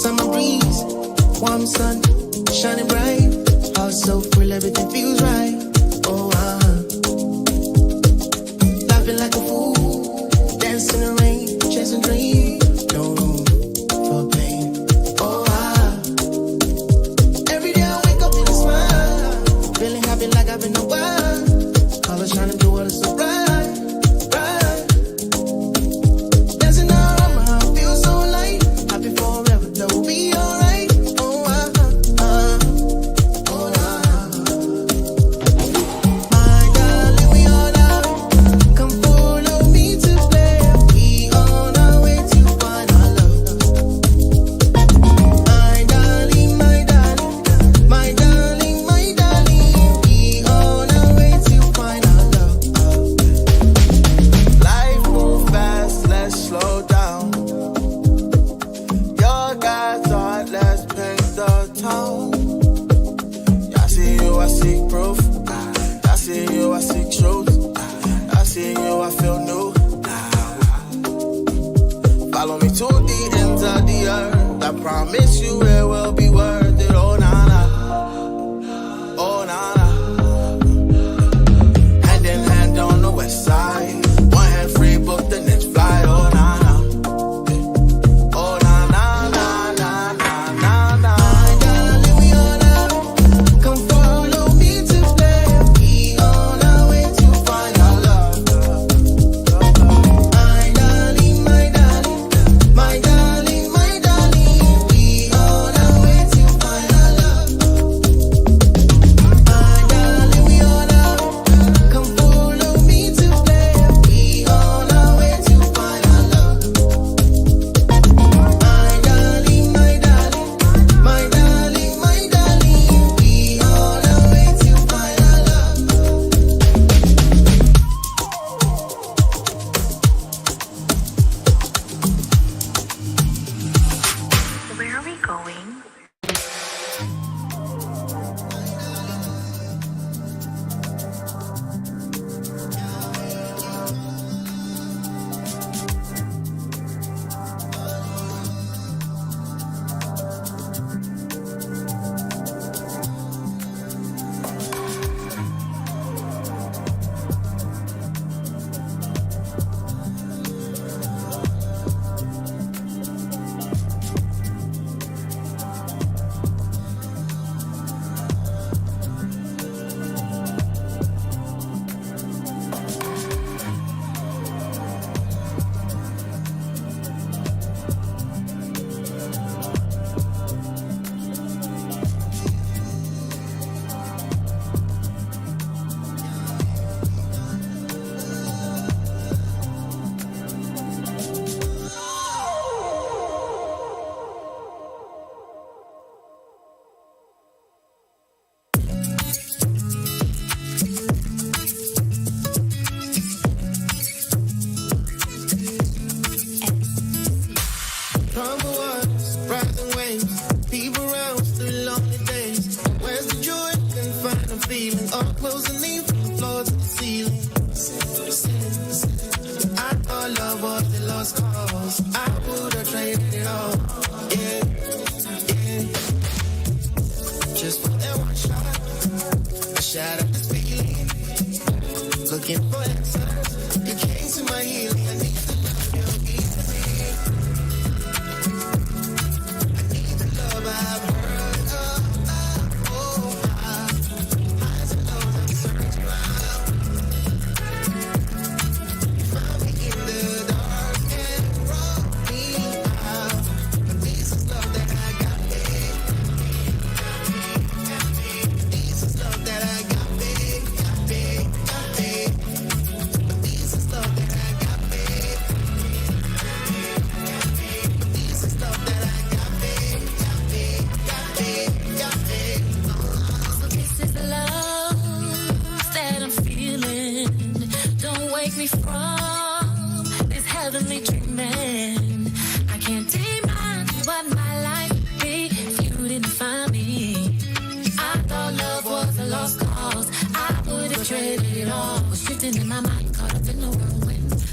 Summer breeze, warm sun, shining bright. Heart so full, everything feels right. Oh, laughing like a fool, dancing in the rain, chasing dreams. No room for pain. Oh, every day I wake up with a smile, feeling happy like I've been a while. Colors shining through all the so bright.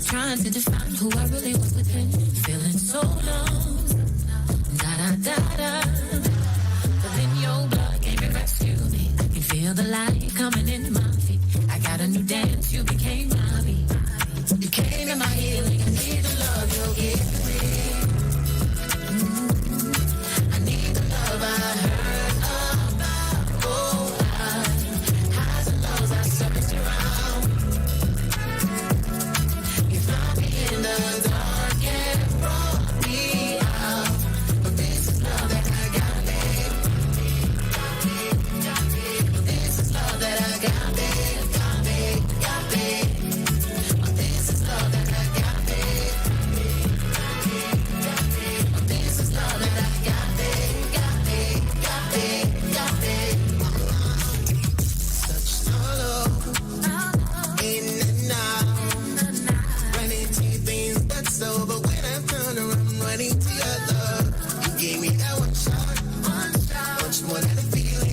Trying to define who I really was within. Feeling so lost. Da da da. running to your love. You gave me that one shot, much more than a feeling.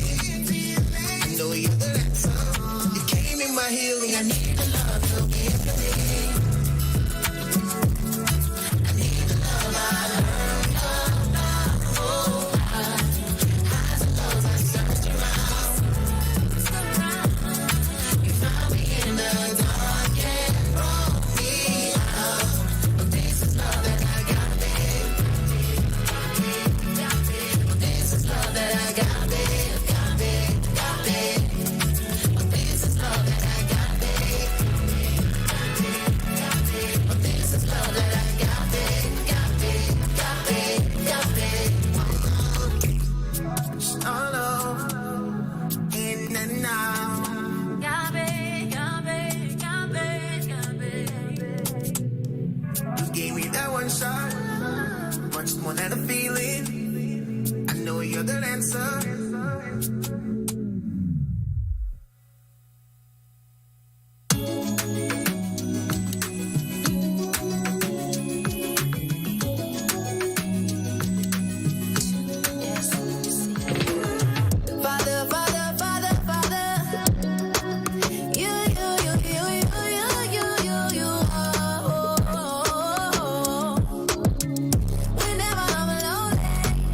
I know you're the answer. You came in my healing. I need the love, so give me. I need the love, highs and lows, I searched around. You found me in the dark and brought me out. But this is love that I got, babe. This is love that I got, babe. But this is love that I got, babe. But this is love that I got, babe. All over, in and out. You gave me that one shot, much more than a feeling. I know you're the answer. Father, Father, Father, Father, you are. Whenever I'm alone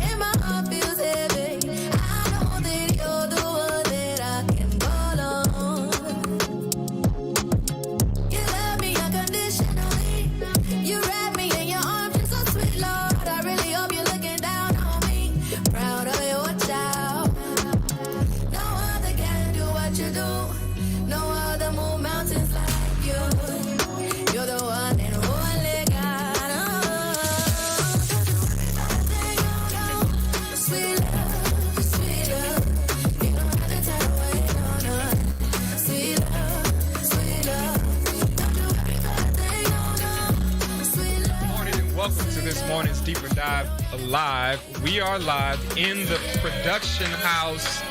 and my heart feels heavy, I know that you're the one that I can call on. You love me unconditionally. You wrap me in your arms, you're so sweet, Lord. I really hope you're looking down on me, proud of your child. No other can do what you do. No other move mountains like you. You're the one and only God. Sweet love, sweet love. You don't have to turn away, no. Sweet love, sweet love. Don't do everything, no. Sweet love. Good morning and welcome to this morning's Deeper Dive Live. We are live in the production house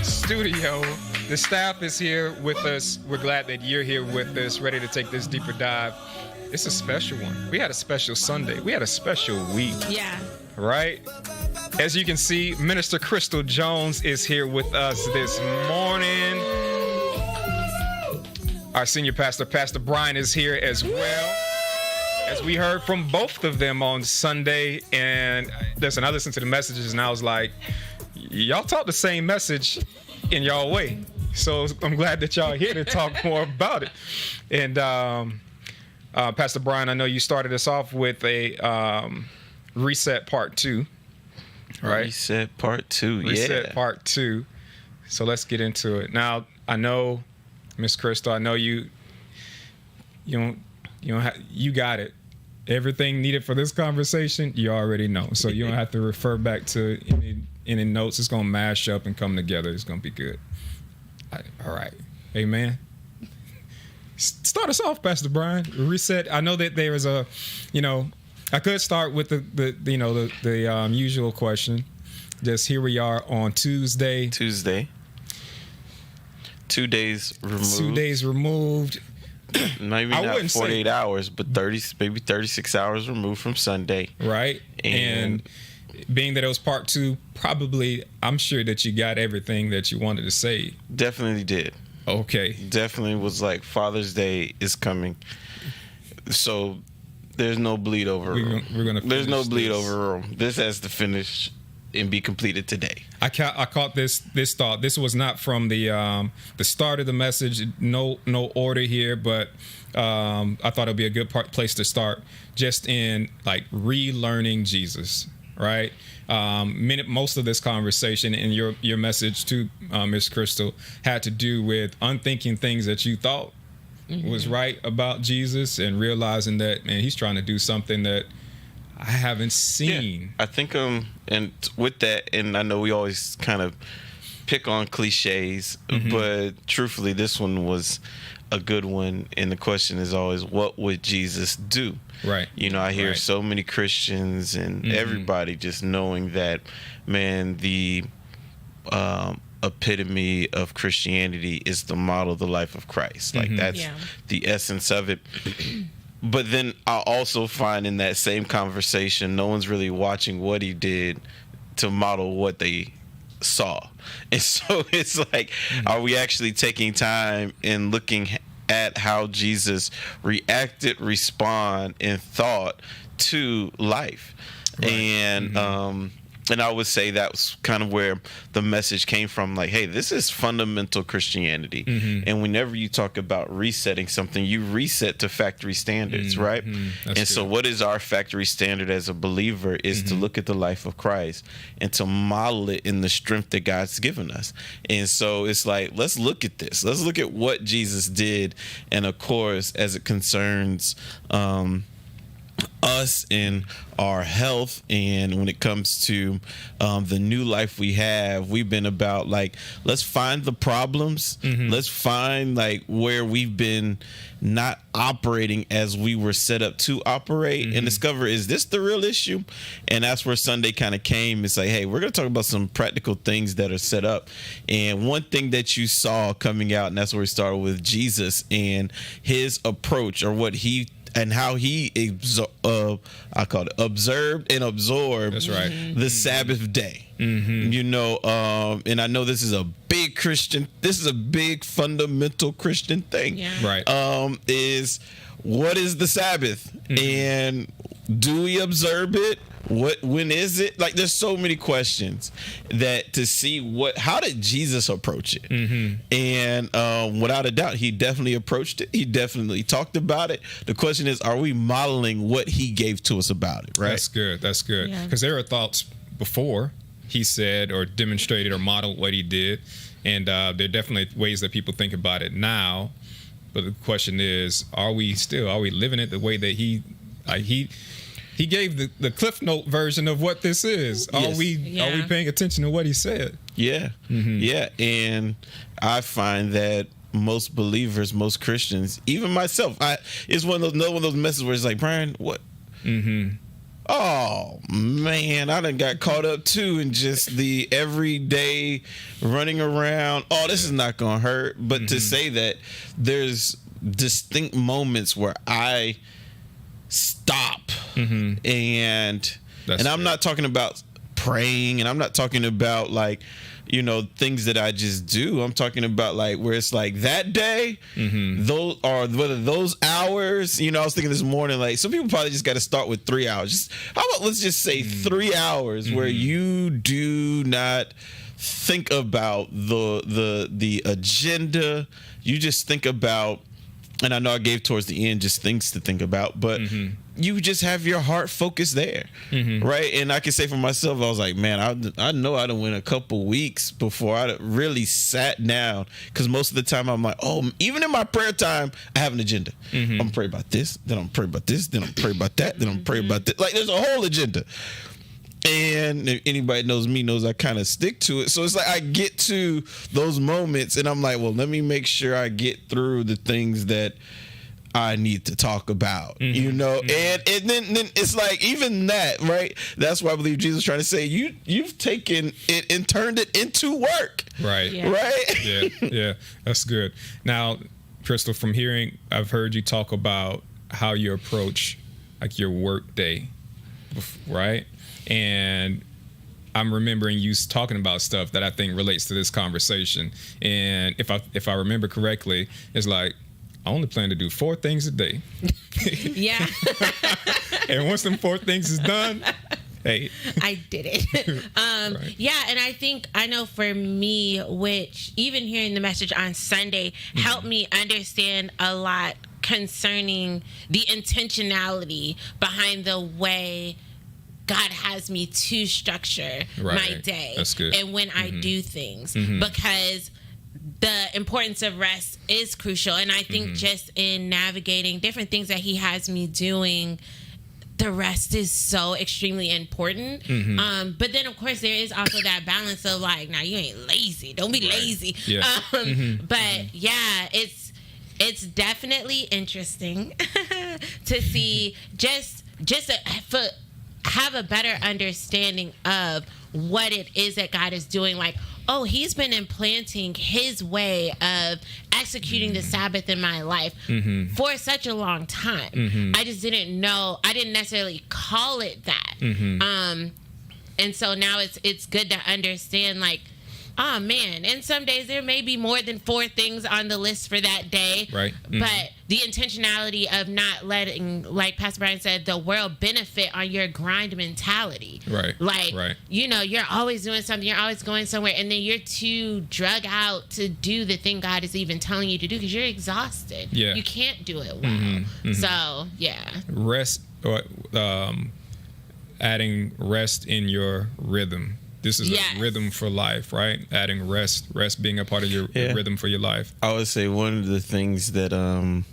studio. The staff is here with us. We're glad that you're here with us, ready to take this deeper dive. It's a special one. We had a special Sunday. We had a special week. Yeah. Right? As you can see, Minister Chrystle Jones is here with us this morning. Our senior pastor, Pastor Bryan, is here as well. As we heard from both of them on Sunday, and listen, I listened to the messages and I was like, y'all taught the same message in y'all way. So I'm glad that y'all are here to talk more about it. And Pastor Bryan, I know you started us off with a reset part 2, right? Reset part 2, Reset part 2. So let's get into it. Now, I know, Miss Chrystle, I know you got it. Everything needed for this conversation, you already know. So you don't have to refer back to any notes. It's going to mash up and come together. It's going to be good. All right. Amen. Start us off, Pastor Bryan. Reset. I know that there is a, I could start with the usual question. Just here we are on Tuesday. 2 days removed. 2 days removed. Maybe not 48 hours, but 36 hours removed from Sunday. Right. And being that it was part 2, probably, I'm sure that you got everything that you wanted to say. Definitely did. Okay. Definitely was like, Father's Day is coming. So there's no bleed over room. There's no bleed over room. This has to finish and be completed today. I caught this thought. This was not from the start of the message. No order here, but I thought it'd be a good place to start, just in like relearning Jesus, right? Most of this conversation and your message to Miss Chrystle had to do with unthinking things that you thought was right about Jesus, and realizing that, man, he's trying to do something that I haven't seen. Yeah, I think and with that, and I know we always kind of pick on cliches, but truthfully, this one was a good one. And the question is always, what would Jesus do? Right. I hear so many Christians and everybody just knowing that, man, the epitome of Christianity is the model, the life of Christ. Like that's the essence of it. But then I also find in that same conversation, no one's really watching what he did to model what they saw. And so it's like, are we actually taking time and looking at how Jesus reacted, respond, and thought to life? Right. And I would say that was kind of where the message came from. Like, hey, this is fundamental Christianity. And whenever you talk about resetting something, you reset to factory standards, right? And so what is our factory standard as a believer is to look at the life of Christ and to model it in the strength that God's given us. And so it's like, let's look at this. Let's look at what Jesus did. And of course, as it concerns us and our health, and when it comes to the new life we have, we've been about like, let's find the problems, let's find like where we've been not operating as we were set up to operate, and discover, is this the real issue? And that's where Sunday kind of came. It's like, hey, we're gonna talk about some practical things that are set up. And one thing that you saw coming out, and that's where we started with Jesus and his approach, or what he and how he I call it observed and absorbed. That's right. The Sabbath day. You know, and I know this is a big fundamental Christian thing. Yeah. Right. Is what is the Sabbath? And do we observe it? When is it? Like, there's so many questions that to see how did Jesus approach it? And without a doubt, he definitely approached it. He definitely talked about it. The question is, are we modeling what he gave to us about it? Right. That's good. That's good. Because there are thoughts before he said or demonstrated or modeled what he did. And there are definitely ways that people think about it now. But the question is, are we living it the way that he gave the Cliff Note version of what this is? Yes. Are we paying attention to what he said? Yeah. Yeah. And I find that most believers, most Christians, even myself, it's one of those messages where it's like, Bryan, what? Oh man, I done got caught up too in just the everyday running around. Oh, this is not gonna hurt. But to say that there's distinct moments where I stop and I'm not talking about praying, and I'm not talking about like, you know, things that I just do. I'm talking about like where it's like that day, those hours. You know, I was thinking this morning, like, some people probably just got to start with 3 hours. Let's just say 3 hours where you do not think about the agenda. You just think about, and I know I gave towards the end just things to think about, but you just have your heart focused there, right? And I can say for myself, I was like, man, I know I done went a couple weeks before I really sat down, because most of the time I'm like, oh, even in my prayer time, I have an agenda. I'm gonna pray about this, then I'm gonna pray about this, then I'm gonna pray about that, then I'm gonna pray about this. Like, there's a whole agenda. And if anybody knows me knows I kind of stick to it. So it's like I get to those moments and I'm like, well, let me make sure I get through the things that I need to talk about, you know? And then it's like, even that, right? That's why I believe Jesus is trying to say, you've taken it and turned it into work. Right. Yeah. Right? Yeah. That's good. Now, Chrystle, from hearing, I've heard you talk about how you approach like your work day, right? And I'm remembering you talking about stuff that I think relates to this conversation. And if I remember correctly, it's like, I only plan to do 4 things a day. Yeah. And once them 4 things is done, hey. I did it. Right. Yeah, and I know for me, which even hearing the message on Sunday helped me understand a lot concerning the intentionality behind the way God has me to structure my day. That's good. And when I do things, because the importance of rest is crucial. And I think just in navigating different things that he has me doing, the rest is so extremely important. But then of course there is also that balance of like, now you ain't lazy. Don't be lazy. Yeah. But yeah, it's definitely interesting to see have a better understanding of what it is that God is doing, like oh, he's been implanting his way of executing the Sabbath in my life for such a long time. I just didn't know. I didn't necessarily call it that. And so now it's good to understand, like, oh man, and some days there may be more than 4 things on the list for that day. Right. But the intentionality of not letting, like Pastor Bryan said, the world benefit on your grind mentality. Right. Like, right. you know, you're always doing something, you're always going somewhere, and then you're too drug out to do the thing God is even telling you to do because you're exhausted. Yeah. You can't do it well. So, yeah. Rest, or adding rest in your rhythm. This is a rhythm for life, right? Adding rest being a part of your rhythm for your life. I would say one of the things that, and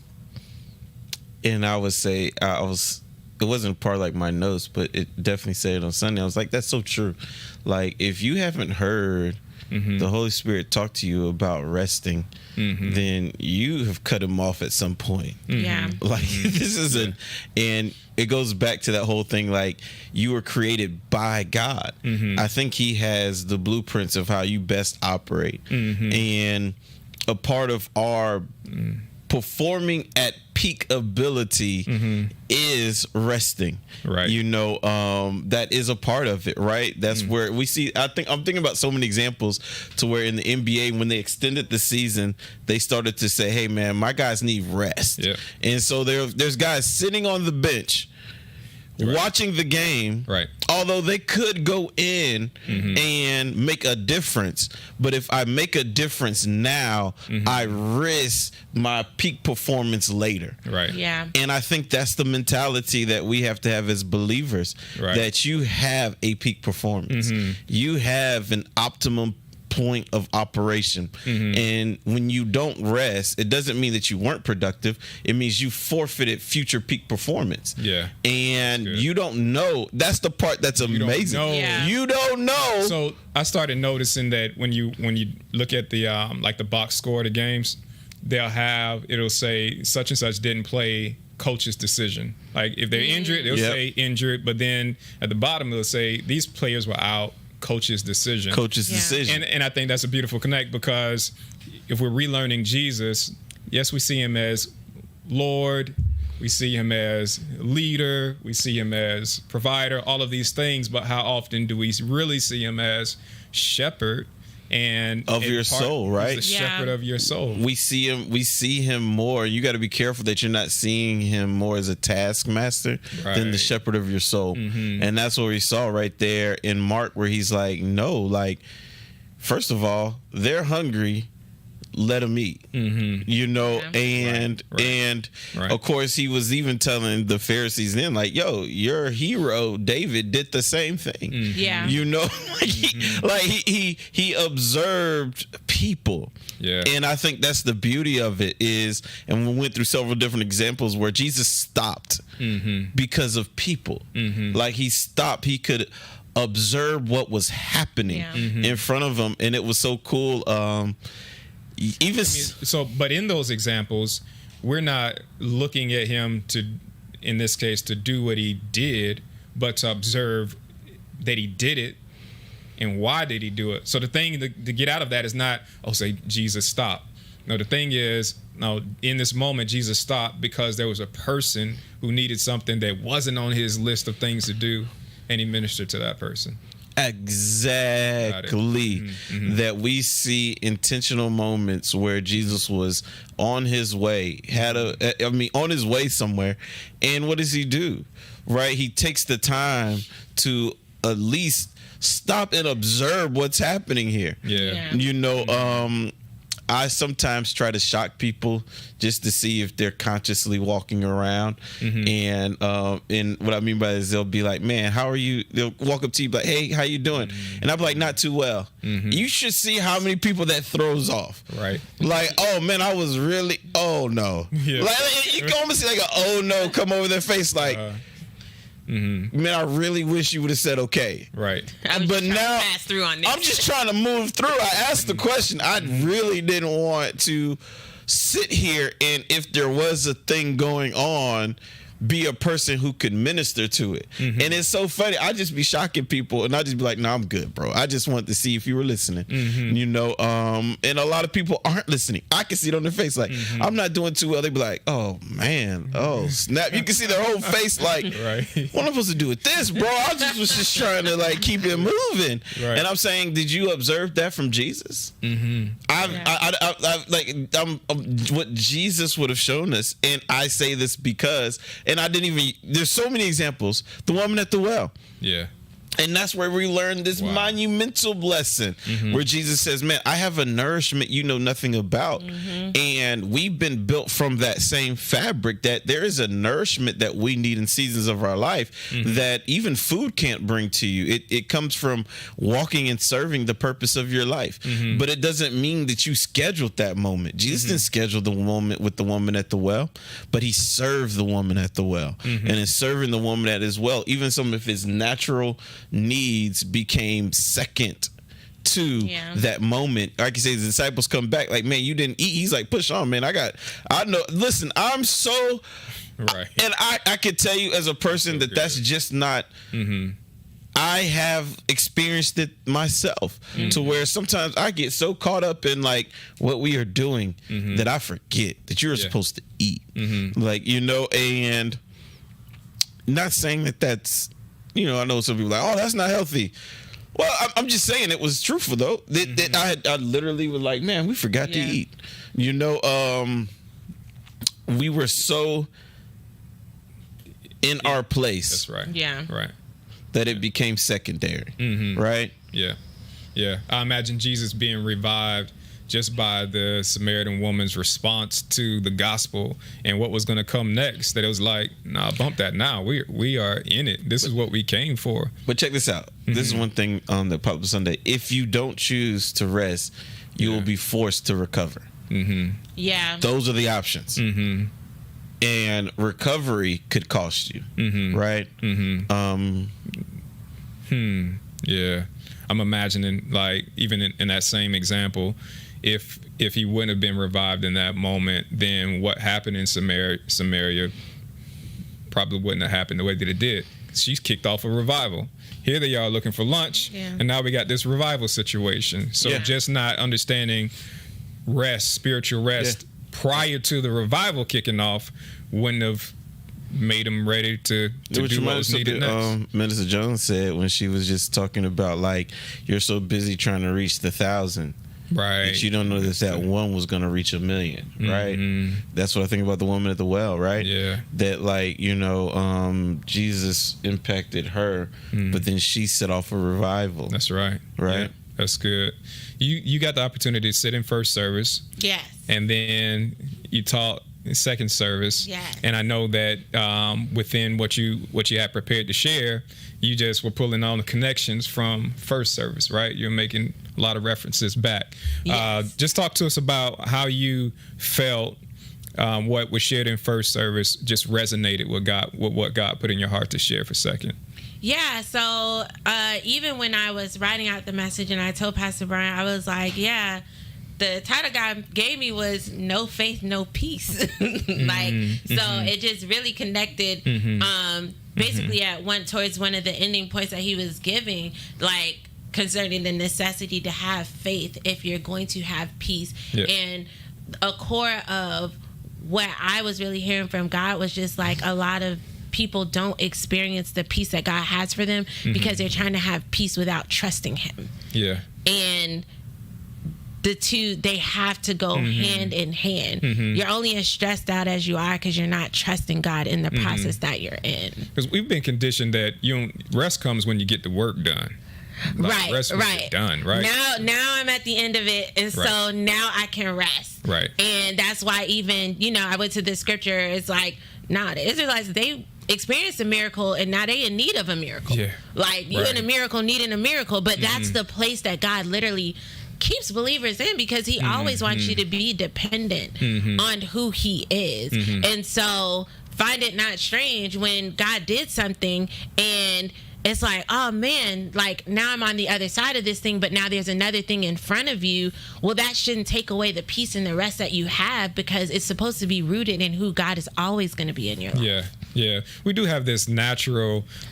I would say it wasn't part of like my notes, but it definitely said it on Sunday. I was like, that's so true. Like, if you haven't heard the Holy Spirit talk to you about resting, then you have cut him off at some point. Yeah. Like, this isn't, and it goes back to that whole thing, like, you were created by God. I think he has the blueprints of how you best operate. And a part of our performing at peak ability is resting. Right. You know, that is a part of it, right? That's where we see, I'm thinking about so many examples to where in the NBA, when they extended the season, they started to say, hey man, my guys need rest. Yeah. And so there's guys sitting on the bench watching the game, right? Although they could go in and make a difference, but if I make a difference now, I risk my peak performance later, right? Yeah. And I think that's the mentality that we have to have as believers, right. That you have a peak performance, you have an optimum point of operation, and when you don't rest, it doesn't mean that you weren't productive. It means you forfeited future peak performance. Yeah, and you don't know. That's the part that's amazing. You don't know. So I started noticing that when you look at the like the box score of the games, it'll say such and such didn't play, coach's decision. Like if they're injured, they'll say injured, but then at the bottom it'll say these players were out, coach's decision. And I think that's a beautiful connect, because if we're relearning Jesus, yes, we see him as Lord, we see him as leader, we see him as provider, all of these things, but how often do we really see him as shepherd and of your soul, right? The shepherd of your soul. We see him more. You got to be careful that you're not seeing him more as a taskmaster than the shepherd of your soul. And that's what we saw right there in Mark, where he's like, no, like, first of all, they're hungry, let them eat. You know, and of course he was even telling the Pharisees then, like, yo, your hero David did the same thing. You know, he observed people. And I think that's the beauty of it is, and we went through several different examples where Jesus stopped because of people. Like he stopped, he could observe what was happening in front of him, and it was so cool. But in those examples, we're not looking at him to, in this case, to do what he did, but to observe that he did it and why did he do it. So the thing to get out of that is not, say Jesus stopped. No, the thing is, in this moment, Jesus stopped because there was a person who needed something that wasn't on his list of things to do, and he ministered to that person. Exactly. That we see intentional moments where Jesus was on his way, on his way somewhere, and what does he do? Right? He takes the time to at least stop and observe what's happening here. You know, I sometimes try to shock people just to see if they're consciously walking around. And what I mean by this, they'll be like, man, how are you? They'll walk up to you like, hey, how you doing? And I'll be like, not too well. You should see how many people that throws off. Right. Like, oh man, I was really, oh no. Like, you can almost see like oh no come over their face like, man, I really wish you would have said okay. Right. But now pass through on this. I'm just trying to move through. I asked the question. I really didn't want to sit here, and if there was a thing going on, be a person who could minister to it. And it's so funny. I just be shocking people, and I just be like, "No, I'm good, bro. I just want to see if you were listening." You know, and a lot of people aren't listening. I can see it on their face. Like, I'm not doing too well. They be like, "Oh man, oh snap!" You can see their whole face. Like, what am I supposed to do with this, bro? I was just trying to like keep it moving. And I'm saying, did you observe that from Jesus? What Jesus would have shown us, and I say this because, and I didn't even. There's so many examples. The woman at the well. Yeah. And that's where we learn this monumental lesson where Jesus says, man, I have a nourishment you know nothing about. And we've been built from that same fabric, that there is a nourishment that we need in seasons of our life that even food can't bring to you. It comes from walking and serving the purpose of your life. But it doesn't mean that you scheduled that moment. Jesus didn't schedule the moment with the woman at the well, but he served the woman at the well. And in serving the woman at his well, even some of his natural needs became second to that moment. Like you say, the disciples come back like, man, you didn't eat. He's like, push on, man. I know. Listen, I'm so right. And I can tell you as a person that's just not. I have experienced it myself to where sometimes I get so caught up in like what we are doing that I forget that you're supposed to eat. Like, you know, and not saying that that's, you know, I know some people are like, oh, that's not healthy. Well, I'm just saying it was truthful though. That I literally was like, man, we forgot to eat. You know, we were so in our place. That's right. Yeah. Right. That it became secondary. Right. Yeah. Yeah. I imagine Jesus being revived just by the Samaritan woman's response to the gospel and what was going to come next. That it was like, nah, bump that now. We are in it. This is what we came for. But check this out. This is one thing on the Pop Up Sunday. If you don't choose to rest, you will be forced to recover. Yeah. Those are the options. And recovery could cost you. Right? Yeah. I'm imagining, like, even in that same example, if he wouldn't have been revived in that moment, then what happened in Samaria probably wouldn't have happened the way that it did. She's kicked off a revival. Here they are looking for lunch, and now we got this revival situation. So just not understanding rest, spiritual rest, prior to the revival kicking off wouldn't have made him ready to do what was needed next. Minister Jones said when she was just talking about, like, you're so busy trying to reach the 1,000. Right. That you don't know that one was going to reach 1 million, right? That's what I think about the woman at the well, right? Yeah. That, like, you know, Jesus impacted her, but then she set off a revival. That's right. Right? Yeah, that's good. You got the opportunity to sit in first service. Yes. And then you taught in second service. Yes. And I know that within what you had prepared to share, you just were pulling on the connections from first service, right? You're making a lot of references back. Yes. Just talk to us about how you felt what was shared in first service just resonated with what God put in your heart to share for second. Yeah, so even when I was writing out the message and I told Pastor Bryan, I was like, the title God gave me was No Faith, No Peace. It just really connected basically towards one of the ending points that he was giving, like concerning the necessity to have faith if you're going to have peace. Yeah. And a core of what I was really hearing from God was just like a lot of people don't experience the peace that God has for them because they're trying to have peace without trusting him. Yeah. And the two, they have to go hand in hand. You're only as stressed out as you are because you're not trusting God in the process that you're in. Because we've been conditioned that rest comes when you get the work done. Like, right. Done, right? Now I'm at the end of it, and so now I can rest. Right. And that's why even, I went to the scripture, it's like, the Israelites, they experienced a miracle and now they in need of a miracle. Yeah. Like, you in a miracle, needing a miracle, but that's the place that God literally keeps believers in, because he always wants you to be dependent on who he is. And so find it not strange when God did something and it's like, oh man, like now I'm on the other side of this thing, but now there's another thing in front of you. Well, that shouldn't take away the peace and the rest that you have, because it's supposed to be rooted in who God is always going to be in your life. Yeah, we do have this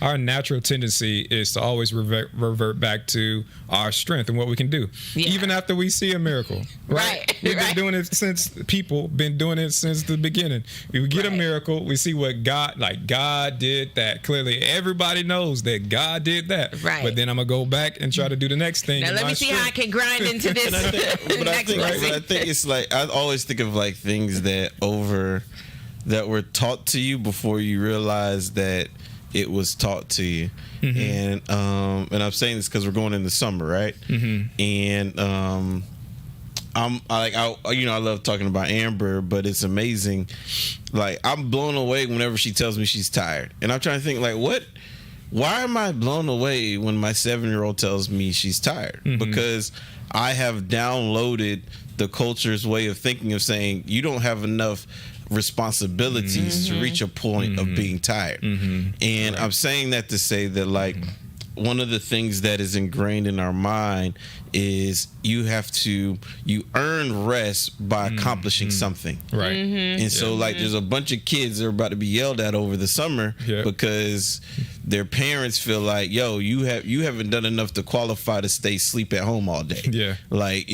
our natural tendency is to always revert back to our strength and what we can do, even after we see a miracle. Right? We've been doing it since the beginning. We get a miracle, we see what God did that. Clearly, everybody knows that God did that. Right. But then I'm gonna go back and try to do the next thing. Now let me see how I can grind into this. But I think it's like I always think of like things that were taught to you before you realize that it was taught to you. And I'm saying this because we're going into summer, right? And I love talking about Amber, but it's amazing. Like, I'm blown away whenever she tells me she's tired, and I'm trying to think, like, why am I blown away when my 7-year-old tells me she's tired? Because I have downloaded the culture's way of thinking of saying you don't have enough responsibilities to reach a point of being tired. And I'm saying that to say that, like, one of the things that is ingrained in our mind is you earn rest by accomplishing something. Right. And so, like, there's a bunch of kids that are about to be yelled at over the summer because their parents feel like, yo, you haven't done enough to qualify to stay sleep at home all day. Yeah. Like,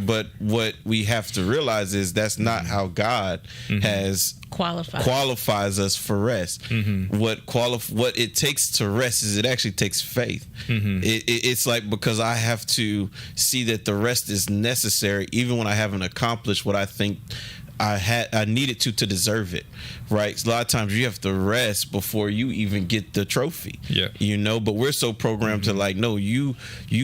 but what we have to realize is that's not how God has qualifies us for rest. What it takes to rest is it actually takes faith. It's like, because I have to see that the rest is necessary even when I haven't accomplished what I think I needed to deserve it, right? So a lot of times you have to rest before you even get the trophy. But we're so programmed to, like, no, you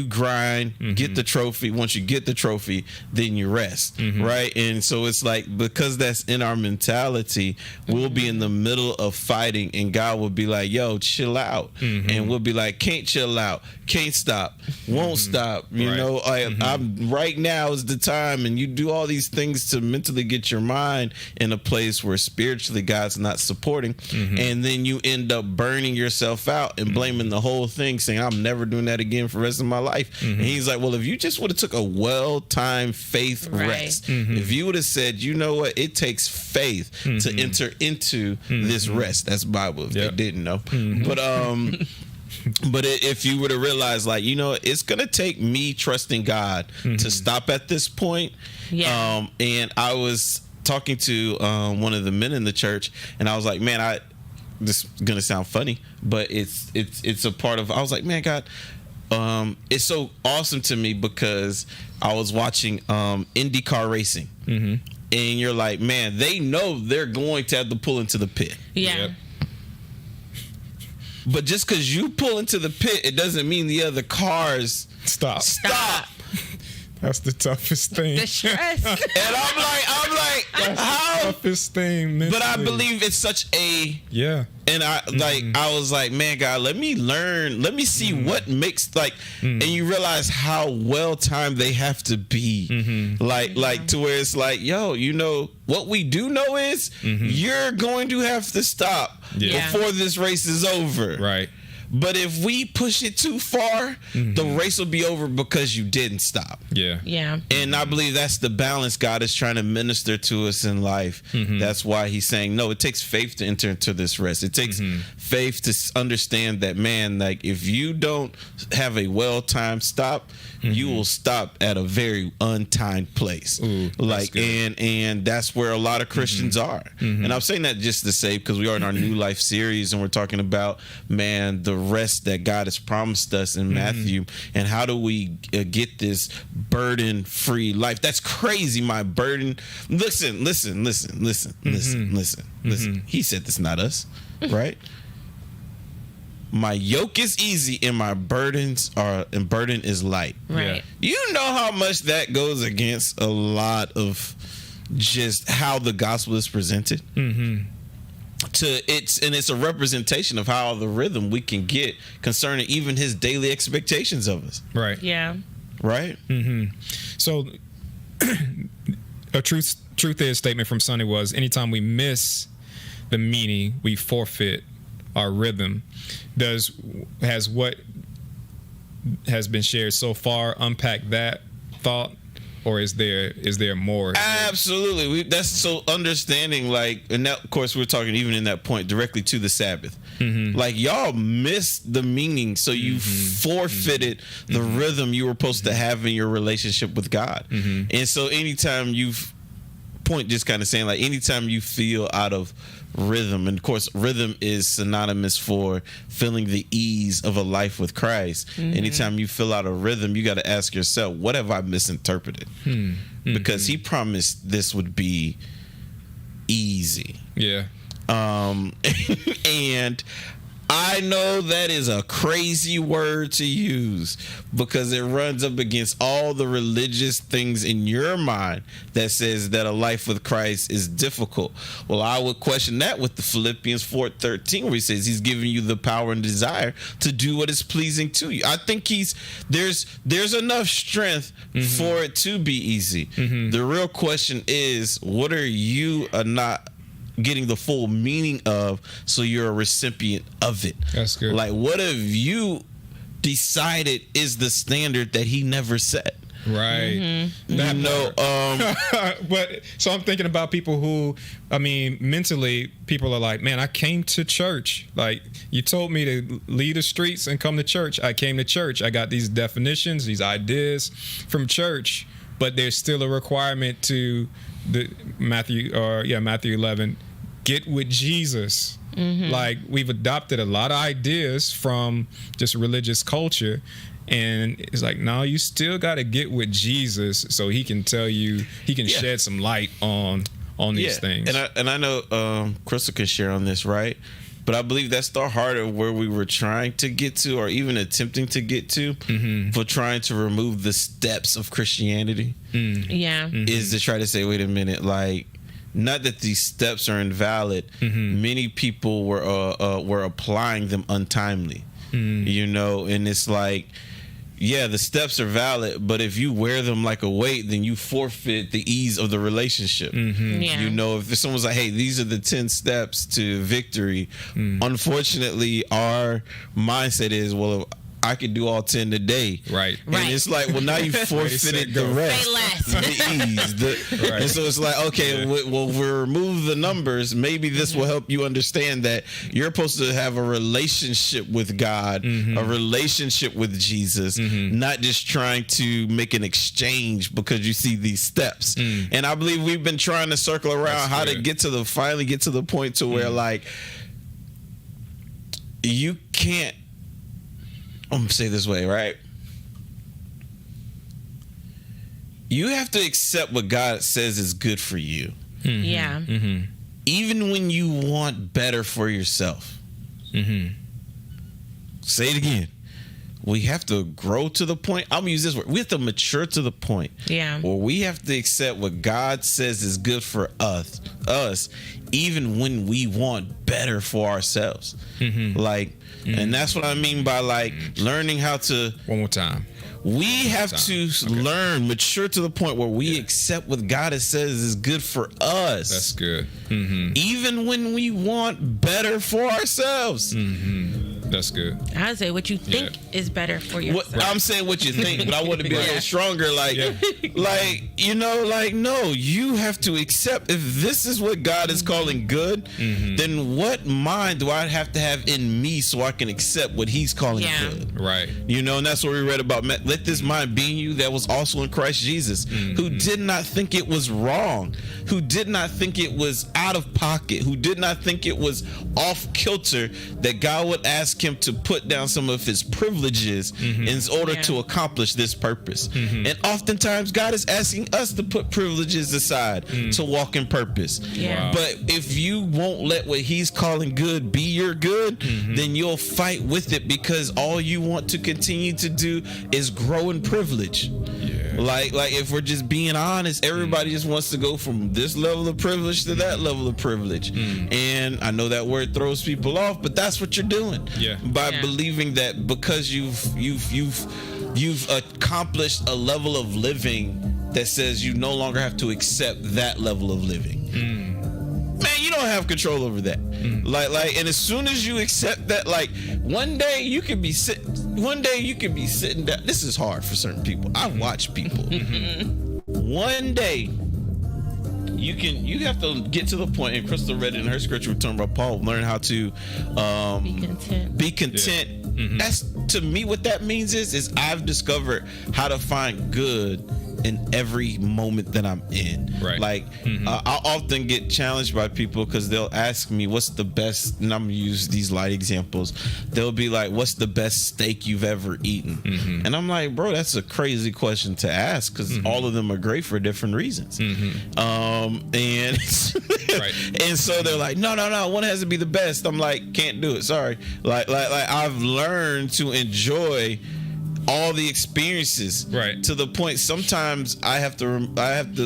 grind, get the trophy. Once you get the trophy, then you rest, right? And so it's like, because that's in our mentality, we'll be in the middle of fighting, and God will be like, yo, chill out. And we'll be like, can't chill out, can't stop, won't stop. I'm right now is the time, and you do all these things to mentally get your mind in a place where spiritually God's not supporting, and then you end up burning yourself out and blaming the whole thing, saying, I'm never doing that again for the rest of my life. And he's like, well, if you just would have took a well-timed faith rest, if you would have said, you know what, it takes faith to enter into this rest. That's Bible if they didn't know. But if you were to realize, like, it's gonna take me trusting God to stop at this point. And I was talking to one of the men in the church, and I was like, man, this is gonna sound funny, but it's a part of. I was like, man, God, it's so awesome to me because I was watching IndyCar racing, and you're like, man, they know they're going to have to pull into the pit. But just because you pull into the pit, it doesn't mean the other cars stop. That's the toughest thing. The stress. And I'm like, that's how? The toughest thing mentally. But I believe it's such a And I was like, man, God, let me learn. Let me see what makes and you realize how well timed they have to be. Like to where it's like, yo, what we do know is you're going to have to stop before this race is over. Right. But if we push it too far, the race will be over because you didn't stop. And I believe that's the balance God is trying to minister to us in life. That's why he's saying, no, it takes faith to enter into this rest. It takes faith to understand that, man, like, if you don't have a well-timed stop, you will stop at a very untimed place. And that's where a lot of Christians are. And I'm saying that just to say, because we are in our New Life series, and we're talking about, man, the rest that God has promised us in Matthew, and how do we get this burden-free life? That's crazy. My burden. Listen. He said this, not us, right? My yoke is easy and my burden is light. Right. You know how much that goes against a lot of just how the gospel is presented. It's a representation of how the rhythm we can get concerning even his daily expectations of us. Right. Yeah. Right. So a truth is statement from Sonny was, anytime we miss the meaning, we forfeit our rhythm. Has what has been shared so far unpack that thought or is there more? Absolutely. That's so understanding, like, and that, of course, we're talking even in that point directly to the Sabbath. Like, y'all missed the meaning, so you forfeited the rhythm you were supposed to have in your relationship with God. And so anytime just kind of saying, like, anytime you feel out of rhythm, and of course rhythm is synonymous for feeling the ease of a life with Christ. Anytime you feel out of rhythm, you got to ask yourself, what have I misinterpreted? Because he promised this would be easy. And I know that is a crazy word to use because it runs up against all the religious things in your mind that says that a life with Christ is difficult. Well, I would question that with the Philippians 4:13, where he says he's giving you the power and desire to do what is pleasing to you. I think there's enough strength for it to be easy. The real question is, what are you not getting the full meaning of, so you're a recipient of it? That's good. Like, what have you decided is the standard that he never set? Right. But so I'm thinking about people who, I mean, mentally, people are like, man, I came to church. Like, you told me to leave the streets and come to church. I came to church. I got these definitions, these ideas from church, but there's still a requirement to the Matthew 11, get with Jesus. Like, we've adopted a lot of ideas from just religious culture, and it's like, no, you still got to get with Jesus so he can tell you, he can shed some light on these things. And I know Chrystle can share on this, right? But I believe that's the heart of where we were trying to get to, or even attempting to get to, for trying to remove the steps of Christianity. Is to try to say, wait a minute, like, not that these steps are invalid. Many people were applying them untimely, you know, and it's like, yeah, the steps are valid, but if you wear them like a weight, then you forfeit the ease of the relationship. You know, if someone's like, hey, these are the 10 steps to victory, unfortunately, our mindset is, well, I could do all 10 today. Right. And it's like, well, now you forfeited the rest. The ease. And so it's like, okay, well, we'll remove the numbers. Maybe this will help you understand that you're supposed to have a relationship with God, a relationship with Jesus, not just trying to make an exchange because you see these steps. And I believe we've been trying to circle around how to finally get to the point to where, like, you can't, I'm going to say it this way, right? You have to accept what God says is good for you. Even when you want better for yourself. Say it again. We have to grow to the point. I'm going to use this word. We have to mature to the point where we have to accept what God says is good for us, even when we want better for ourselves. Like, and that's what I mean by, like, learning how to. One more time. We have to learn, mature to the point where we accept what God has says is good for us. That's good. Even when we want better for ourselves. That's good. I'd say what you think is better for yourself. I'm saying what you think, but I want to be a little stronger. Like, like, you know, like, no, you have to accept, if this is what God is calling good, then what mind do I have to have in me so I can accept what he's calling good? Right. You know, and that's what we read about. Let this mind be in you that was also in Christ Jesus, who did not think it was wrong, who did not think it was out of pocket, who did not think it was off kilter that God would ask him to put down some of his privileges in order to accomplish this purpose. And oftentimes God is asking us to put privileges aside to walk in purpose. But if you won't let what he's calling good be your good, then you'll fight with it, because all you want to continue to do is grow in privilege. Like if we're just being honest, everybody just wants to go from this level of privilege to that level of privilege. And I know that word throws people off, but that's what you're doing. By believing that because you've accomplished a level of living that says you no longer have to accept that level of living. Man, you don't have control over that. Like, and as soon as you accept that, like, one day you could be sitting down. This is hard for certain people. I watch people one day you have to get to the point, and Chrystle read it in her scripture, we're talking about Paul, learn how to be content. Yeah. Mm-hmm. That's, to me, what that means is I've discovered how to find good in every moment that I'm in. Right. Like, I often get challenged by people because they'll ask me, what's the best, and I'm gonna use these light examples. They'll be like, what's the best steak you've ever eaten? And I'm like, bro, that's a crazy question to ask, because all of them are great for different reasons. And Right. and so they're like, no, one has to be the best. I'm like, can't do it, sorry. Like I've learned to enjoy all the experiences, right, to the point sometimes I have to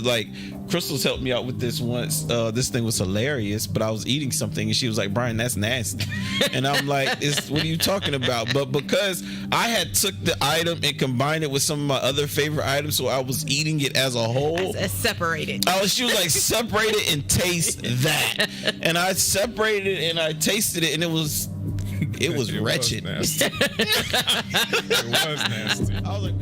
like, Chrystle's helped me out with this once. This thing was hilarious, but I was eating something and she was like, Bryan, that's nasty. And I'm like, what are you talking about? But because I had took the item and combined it with some of my other favorite items, so I was eating it as a whole. As separated. She was like, separate it and taste that. And I separated it and I tasted it, and it was wretched. Was nasty. It was nasty. I was like,